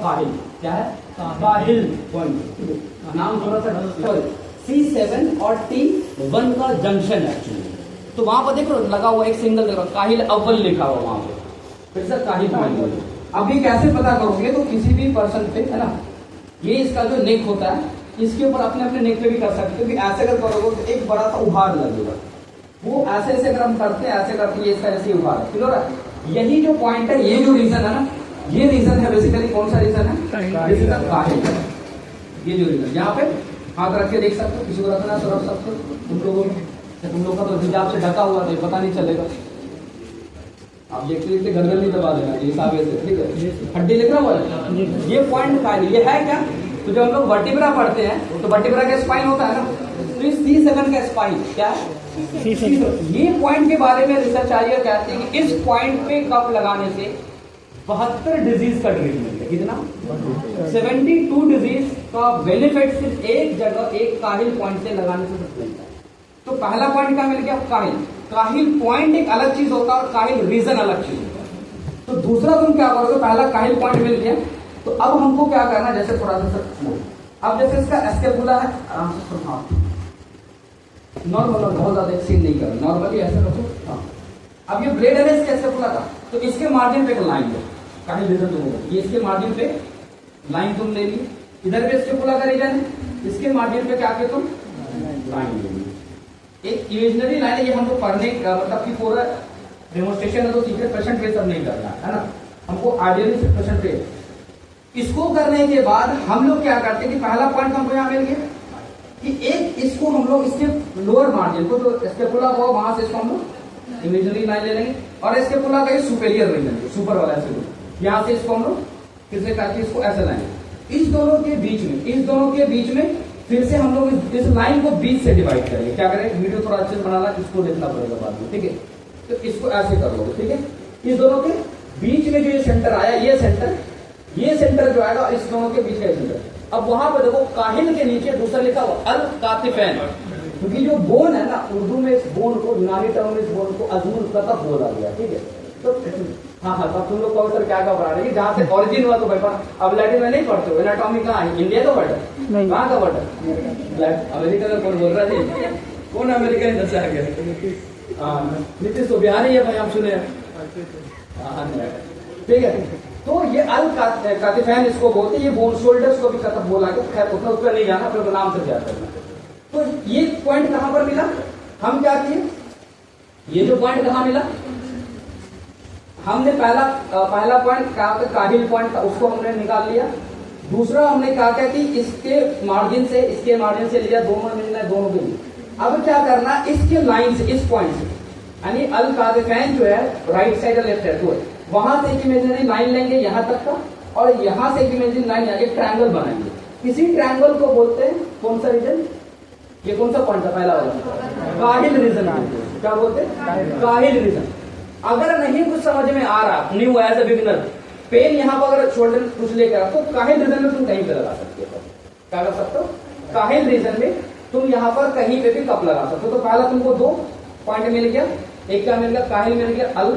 काहिल, क्या है? काहिल पॉइंट, नाम थोड़ा सा C7 और T1 का जंक्शन है एक्चुअली। तो वहां पर देखो लगा हुआ एक सिंगल देखो काहिल अव्वल लिखा हुआ वहां पे, फिर से काहिल पॉइंट। अब ये कैसे पता करोगे? तो किसी भी पर्सन पे है ना, ये इसका जो नेक होता है इसके ऊपर अपने अपने नेक पे भी कर सकते हो, क्योंकि ऐसे अगर करोगे तो एक बड़ा सा उभार लगेगा। वो ऐसे ऐसे अगर हम करते हैं ऐसे करते हैं, इसका ऐसे उभार है, क्लियर है? यही जो पॉइंट है, ये जो रीजन है ना, ये रीजन है बेसिकली कौन सा रीजन है? काहिल। ये जो रीजन यहाँ पे हाथ रख के देख सकते हो, किसी को रखना तो रख सकते हो। तुम लोगों का तो हिजाब से ढका हुआ है, पता नहीं चलेगा। आप देखते गर्दन नहीं दबा देना, इस आगे से, ठीक है? हड्डी लिख रहा हुआ है, ये पॉइंट काहिल। ये है क्या? तो जब हम लोग वर्टिब्रा पढ़ते हैं तो वर्टिब्रा का स्पाइन होता है ना, तो इस C7 का स्पाइन क्या है? ये पॉइंट के बारे में रिसर्च आई है, कहते हैं कि इस पॉइंट पे कप लगाने से 72 डिजीज का ट्रीटमेंट है। कितना? 72 डिजीज का बेनिफिट सिर्फ एक जगह, एक काहिल पॉइंट से लगाने से मिलता है। तो पहला पॉइंट क्या मिल गया? काहिल। काहिल पॉइंट एक अलग चीज होता है और काहिल रीजन अलग चीज होता है। तो दूसरा तुम क्या करोगे? पहला काहिल पॉइंट मिल गया, तो अब हमको क्या करना है? जैसे थोड़ा सा अब जैसे इसका एस्केपुला है, आराम से नॉर्मल, बहुत ज्यादा एक्सटेंड नहीं कर, नॉर्मली ऐसे रखो। हाँ, अब ये ब्लेड है इसके एस्केपुला का, तो इसके मार्जिन पे एक लाइन है, काहिल रीजन तुम होगा, ये इसके मार्जिन पे लाइन तुम ले ली। इधर पे एस्केपुला का रीजन है, इसके मार्जिन पे क्या किया तुम? लाइन ले ली। एक इमेजिनरी लाइन है, ये हमको पढ़ने का मतलब कि पूरा डेमोन्स्ट्रेशन है तो सीक्रेट क्वेश्चन पे सब नहीं करना है ना, हमको आइडियली क्वेश्चन पे। इसको करने के बाद हम लोग क्या करते हैं कि पहला पॉइंट हमको यहाँ मिल गया कि एक इसको हम लोग इसके लोअर मार्जिन को, तो स्केपुला हुआ वहां से इसको हम लोग इमेजिनरी लाइन ले लेंगे, और स्केपुला का सुपेरियर रीजन, सुपर वाला ऐसे यहाँ से इसको हम लोग किससे करके इसको ऐसे लाएंगे। इस दोनों के बीच में फिर से हम लोग इस लाइन को बीच से डिवाइड करेंगे। क्या करेंगे? वीडियो थोड़ा अच्छे से बनाना, इसको देखना पड़ेगा बाद में, ठीक है? तो इसको ऐसे कर लोगे, ठीक है? इस दोनों के बीच में जो ये सेंटर आया, ये सेंटर जो आएगा इस दोनों के बीच का सेंटर। अब वहां पर देखो काहिल के नीचे दूसरा लिखा हुआ अल कातिफैन, क्योंकि जो बोन है ना, उर्दू में इस बोन को, यूनानी टर्म में इस बोन को अजमुल कतफ बोला गया, ठीक है? तो हाँ, तब तुम लोग कहो सर क्या पढ़ा रहे हैं, जहाँ से ओरिजिन हुआ तो बैठा। अब लैटिन में नहीं पढ़ते हो, एनाटॉमी कहाँ है? इंडिया का वर्ड है, कहाँ का वर्ड है? अमेरिका का कौन बोल रहा है? कौन अमेरिका इधर से आ गया? नीतीश तो बिहारी है भाई, हम सुने, ठीक है? तो ये अल कातिफैन इसको बोलते, ये बोन शोल्डर्स को भी कतफ बोला गया। खैर उतना ऊपर नहीं जाना, फिर नाम से क्या करना। तो ये पॉइंट कहां पर मिला? हम क्या किए? ये जो पॉइंट कहां मिला, हमने पहला पॉइंट क्या होता है? काहिल पॉइंट का, उसको हमने निकाल लिया। दूसरा हमने क्या किया कि इसके मार्जिन से लिया, दोनों मिलना है, दोनों के लिए। अब क्या करना? इसके लाइन से, इस पॉइंट से, यानी अल कातिफैन जो है राइट साइड और लेफ्ट साइड को, वहां से एक इमेजिनरी लाइन लेंगे यहां तक का, और यहां से एक इमेजिनरी लाइन, एक ट्रायंगल बनाएंगे। इसी ट्रायंगल को बोलते हैं कौन सा रीजन? ये कौन सा पॉइंट था? पहला वाला काहिल रीजन। क्या बोलते हैं? काहिल रीजन। अगर नहीं कुछ समझ में आ रहा, new as a beginner, pen यहाँ पर अगर शोल्डर कुछ लेकर, तो काहिल रीजन में तुम कहीं पे लगा सकते हो। क्या कर सकते हो? काहिल रीजन में तुम यहाँ पर कहीं पे भी कप लगा सकते हो। तो पहला तुमको 2 पॉइंट मिल गया, एक क्या मिल गया? काहिल मिल गया, अल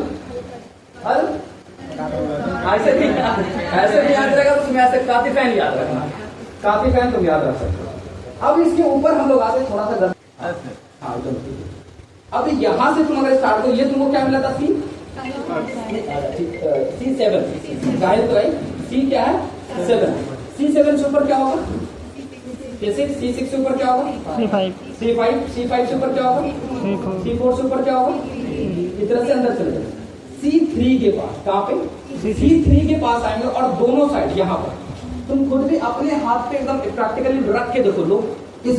ऐसे भी याद रहेगा तो तुम्हें ऐसे कातिफैन याद रखना, कातिफैन तुम याद रख सकते हो। अब इसके ऊपर हम लोग आते थोड़ा सा, हाँ अब यहां से तुम अगर स्टार्ट करो, ये तुमको क्या मिला था? C7 काहिल तो है, C क्या है? 7। C7 से ऊपर क्या होगा? C6 से ऊपर क्या होगा? C5 से ऊपर क्या होगा? C4 से ऊपर क्या होगा? इस तरह से अंदर चले जाए। C3 के पास, कहाँ पे? C3 के पास आएंगे, और दोनों साइड यहाँ पर तुम खुद भी अपने हाथ पे एकदम प्रैक्टिकली रख के देखो, लोग इस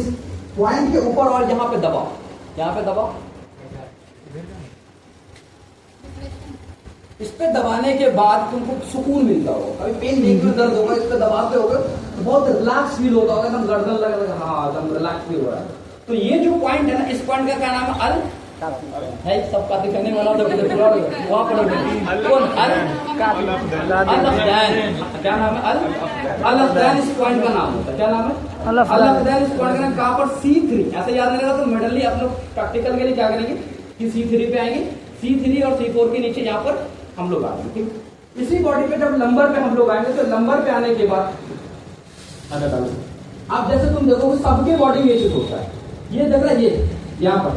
पॉइंट के ऊपर और यहाँ पे दबाओ, यहाँ पे दबाओ। इस पे दबाने के बाद तुमको सुकून मिलता होगा। अभी पेन नहीं में दर्द होगा, इस पे दबाते होगा तो बहुत रिलैक्स फील होता होगा, एकदम गर्दन लगा, हाँ एकदम रिलैक्स फील हो रहा है। तो ये जो पॉइंट है ना, इस पॉइंट का क्या नाम है? अल है, सब बातें करने वाला तो वहां पढ़ोगे कौन? क्या नाम है? अल इस पॉइंट का नाम होता है। क्या नाम है? अल इस पॉइंट का नाम। कहाँ पर? C3। ऐसे याद नहीं रहेगा तो मेडली आप लोग प्रैक्टिकल के लिए क्या करेंगे कि C3 पे आएंगे, C3 और C4 के नीचे यहाँ पर हम लोग आ गए, ठीक। इसी बॉडी पे जब लंबर पे हम लोग आएंगे तो लंबर पे आने के बाद अब जैसे तुम देखो सबके बॉडी में ये चीज होता है, ये देख रहा है, ये यहाँ पर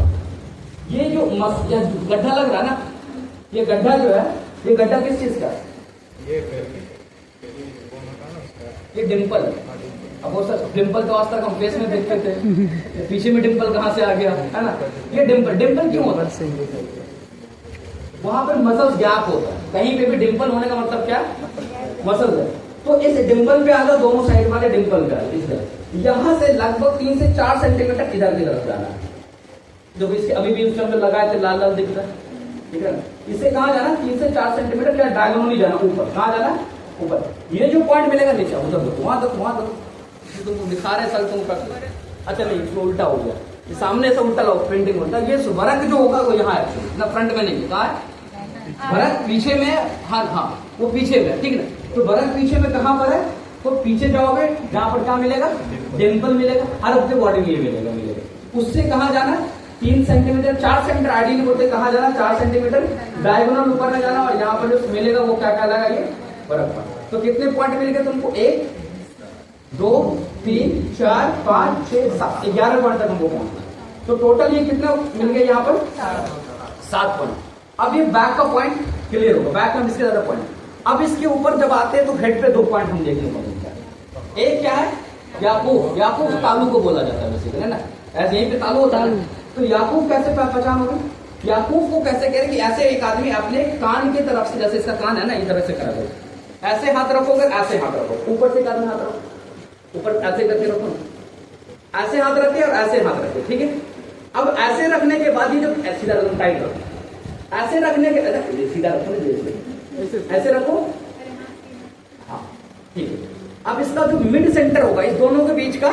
ये जो गड्ढा लग रहा है ना, ये गड्ढा जो है, ये गड्ढा किस चीज का है? ये डिम्पल है। अब वो सर डिम्पल तो आज तक हम फेस में देखते थे, पीछे में डिम्पल कहाँ से आ गया, है ना? ये डिम्पल क्यों होता है? वहां पर मसल्स गैप होता है, कहीं पे भी डिम्पल होने का मतलब क्या? मसल्स है। तो इस डिम्पल पे आगा दोनों साइड वाले डिम्पल का इधर, यहाँ से लगभग 3 से 4 सेंटीमीटर इधर की तरफ जाना है। जो भी इसके अभी भी उसके अंदर लगाए थे लाल लाल दिख रहा है, ठीक है ना? इसे कहाँ जाना? 3 से 4 सेंटीमीटर क्या डायगोनली जाना, ऊपर। कहाँ जाना? ऊपर। ये जो पॉइंट मिलेगा नीचे, उधर देखो, वहां देखो, वहां देखो, तुमको दिखा रहे सर तुम कर। अच्छा नहीं, इसको उल्टा हो गया, ये सामने से उल्टा लो, प्रिंटिंग होता है। ये वर्क जो होगा वो यहाँ है ना, फ्रंट में नहीं। कहाँ है वर्क? पीछे में। हाँ वो पीछे में, ठीक है ना? तो वर्क पीछे में कहाँ पर है? तो पीछे जाओगे जहां पर क्या मिलेगा? डिम्पल मिलेगा। हर अपने बॉडी में ये मिलेगा। उससे कहाँ जाना? 3 सेंटीमीटर 4 सेंटीमीटर आइडियल बोलते, कहाँ जाना? 4 सेंटीमीटर डायगोनल ऊपर में जाना, और यहाँ पर जो मिलेगा वो क्या कहलाएगा? ये वर्क पर। तो कितने पॉइंट मिलेंगे तुमको? 1 2 3 4 5 6 7 11 पॉइंट तक हमको पहुंचना। तो टोटल ये कितना मिल गया यहाँ पर? 7 पॉइंट। अब ये बैक का पॉइंट क्लियर होगा, बैक में इसके ज्यादा पॉइंट। अब इसके ऊपर जब आते हैं तो हेड पे 2 पॉइंट हम देखने को मिलता है। एक क्या है? याकूब। याकूब तालू को बोला जाता है बेसिकली, है ना? ऐसे यहीं पे तालू होता है। तो याकूब कैसे पहचान होगा? याकूब को कैसे कह रहे कि ऐसे एक आदमी अपने कान की तरफ से, जैसे इसका कान है ना, इस तरह से करा दो, ऐसे हाथ रखोगे, ऐसे हाथ रखो, ऊपर से कान हाथ रखो, ऊपर ऐसे करके रखो, ऐसे हाथ रखे और ऐसे हाथ रखे, ठीक है? अब ऐसे रखने के बाद ही जो सीधा रखो, टाइट रखो, ऐसे रखने के सीधा रखो, ऐसे रखो, हाँ ठीक है। अब इसका जो मिड सेंटर होगा इस दोनों के बीच का,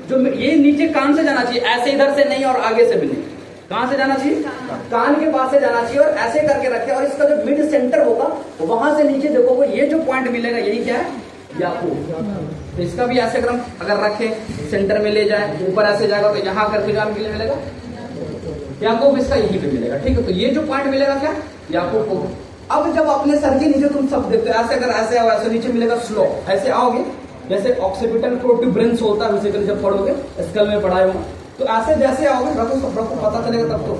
जो ये नीचे कान से जाना चाहिए, ऐसे इधर से नहीं और आगे से भी नहीं। कहां से जाना चाहिए? कान के पास से जाना चाहिए, और ऐसे करके रखे, और इसका जो मिड सेंटर होगा वहां से नीचे देखोगे ये जो पॉइंट मिलेगा यही क्या है? याकूब। तो इसका भी ऐसे अगर रखे सेंटर में ले जाए, ऊपर ऐसे जाएगा तो यहाँ करके जाने के लिए मिलेगा याकूब, इसका यहीं पे मिलेगा, ठीक है? तो ये जो पॉइंट मिलेगा क्या? याकूब को। अब जब अपने सर के नीचे तुम सब देखते हो, ऐसे अगर ऐसे आओ, ऐसे नीचे मिलेगा स्लो, ऐसे आओगे जैसे ऑक्सीपिटल प्रोट्यूबरेंस होता है, बेसिकली जब पढ़ोगे स्कल में पढ़ाए हो, तो ऐसे जैसे आओगे रखो, सब रखो, पता चलेगा तब तो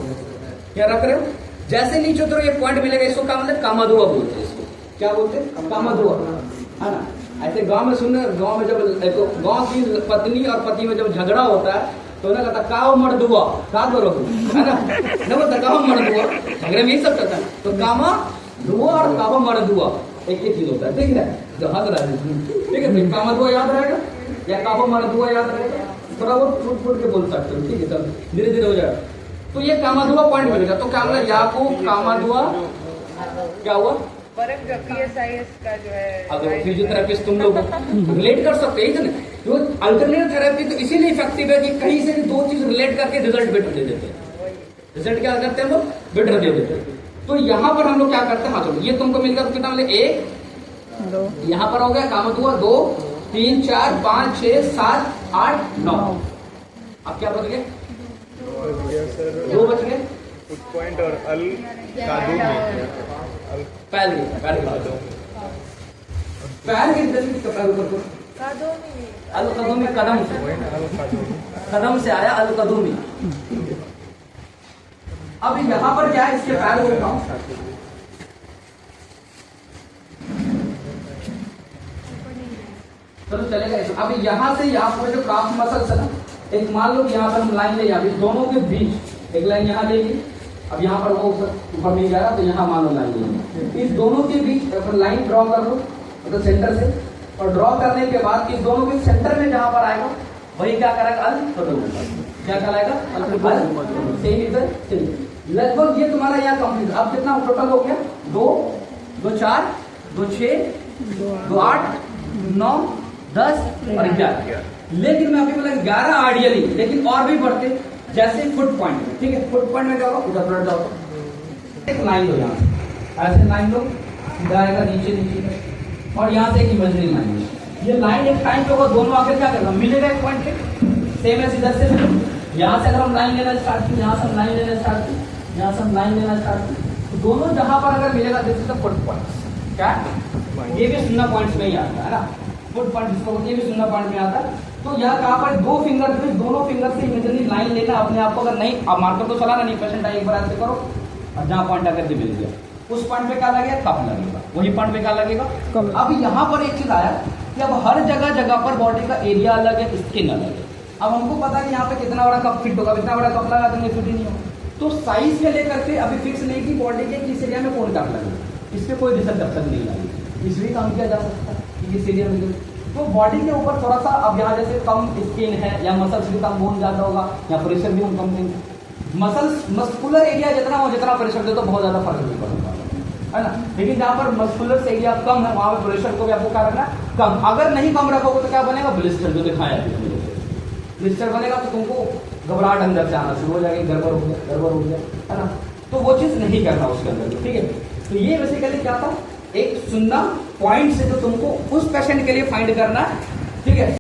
क्या रख रहे हो। जैसे नीचे उतरो ये पॉइंट मिलेगा, इसको क्या मतलब? कामाधुआ बोलते हैं इसको। क्या बोलते हैं? कामाधुआ, है ना? ऐसे गांव में सुनने, गांव में जब गांव की पत्नी और पति में जब झगड़ा होता है तो ना कहता काव मर्दुआ, का करो, है ना? न बोलता काव मर्दुआ, झगड़े में यही सब करता है। तो कामा धुआ और कावा मर्दुआ एक ही चीज होता है, ठीक है? जो हद रहा है, ठीक है? कामा धुआ याद रहेगा या कावा मर्दुआ याद रहेगा, थोड़ा बहुत फूट के बोल सकते हो, ठीक है? सब धीरे धीरे हो जाएगा। तो ये कामाधुआ पॉइंट मिलेगा। तो क्या बोला? याकूब कामाधुआ क्या हुआ? PSIS का जो है, अगर फिजियोथेरेपिस्ट तुम लोग रिलेट कर सकते हैं ना, तो अल्टरनेटिव थेरेपी तो इसीलिए इफेक्टिव है कि कहीं से भी 2 चीज रिलेट करके रिजल्ट बेटर दे देते हैं। रिजल्ट क्या करते हैं? वो बेटर दे देते हैं। तो यहाँ पर हम लोग क्या करते हैं? हाँ चलो, ये तुमको मिल गया, तो कितना मिले? 1 2, यहाँ पर हो गया कामाधुआ 2 3 4 5 6 7 8 9। अब क्या बच गए? 2 बच गए। पॉइंट और अल कादूम पैर के जल्दी पैर ऊपर अल कदूमी, कदम से आया अल कदूमी। अब यहाँ पर क्या है? इसके पैर को उठाओ, चलो चलेगा। अब यहाँ से यहाँ पर जो काफ मसल्स है ना, एक मान लो यहाँ पर हम लाइन ले, अभी दोनों के बीच एक लाइन यहाँ लेगी। अब यहाँ पर वो ऊपर नहीं जा रहा, तो यहाँ मान लो लाइन लेंगे। इस दोनों के बीच लाइन ड्रॉ कर लो, मतलब सेंटर से, और ड्रॉ करने के बाद इस दोनों के सेंटर में जहां पर आएगा वही क्या करेगा? अल कदूम। क्या कहलाएगा? अल कदूम। सेम इधर सेम। लगभग ये तुम्हारा यहाँ कंप्लीट। अब कितना टोटल हो गया? 2 2 4 2 6 2 8 9 10 और 11। लेकिन मैं अभी बोला 11 आइडियली, लेकिन और भी बढ़ते, जैसे फुट पॉइंट में, ठीक है? फुट पॉइंट में जाओ, उधर ब्लड जाओ, एक लाइन लो, यहाँ से ऐसे लाइन लो, सीधा आएगा नीचे नीचे, और यहाँ से एक इमेजिनरी लाइन है। ये लाइन एक टाइम पे होगा, दोनों आगे क्या करेगा? मिलेगा एक पॉइंट पे, सेम है इधर से। यहाँ से अगर हम लाइन लेना स्टार्ट की, यहाँ से हम लाइन लेना स्टार्ट की, यहाँ से हम लाइन लेना स्टार्ट की, तो दोनों जहां पर अगर मिलेगा this is the foot point. क्या ये भी 0 पॉइंट्स में ही आता है ना, फुट पॉइंट जिसको बोलते हैं, ये भी 0 पॉइंट में आता है। तो यहाँ कहाँ पर 2 फिंगर पे, दोनों फिंगर से इमेजिनरी लाइन लेना अपने आप को, अगर नहीं आप मार्कर तो चलाना नहीं, पेशेंट एक बार ऐसे करो और जहाँ पॉइंट आकर के मिल गया उस पॉइंट पे क्या लगेगा, कप लगेगा, वही पॉइंट पे क्या लगेगा कम। अब यहाँ पर एक चीज आया कि अब हर जगह जगह पर बॉडी का एरिया अलग है, स्किन अलग है। अब हमको पता है कि यहाँ पे कितना बड़ा कप फिट होगा, इतना बड़ा कप लगा देंगे फिट ही नहीं होगा। तो साइज के लेकर के अभी फिक्स नहीं कि बॉडी के किस एरिया में कौन कप लगेगा, इस पर कोई रिसर्च अब तक नहीं लगी, इसलिए काम किया जा सकता है कि किस एरिया में। तो बॉडी के ऊपर थोड़ा सा अब यहाँ जैसे कम स्किन है या मसल्स भी कम बोन ज्यादा होगा या प्रेशर भी हम कम देंगे। मसल्स मस्कुलर एरिया जितना हो, जितना प्रेशर दे तो बहुत ज्यादा फर्क नहीं पड़ता है ना। लेकिन जहाँ पर मस्कुलर एरिया कम है वहां पर प्रेशर को भी आपको क्या रखना कम। अगर नहीं कम रखोगे तो क्या बनेगा, ब्लिस्टर जो दिखाया ब्लिस्टर बनेगा तो तुमको घबराहट अंदर से आना शुरू हो जाएगी, गड़बड़ हो गया है ना। तो वो चीज नहीं करना उसके अंदर, ठीक है। तो ये बेसिकली क्या था, एक 0 पॉइंट से तो तुमको उस पेशेंट के लिए फाइंड करना है, ठीक है।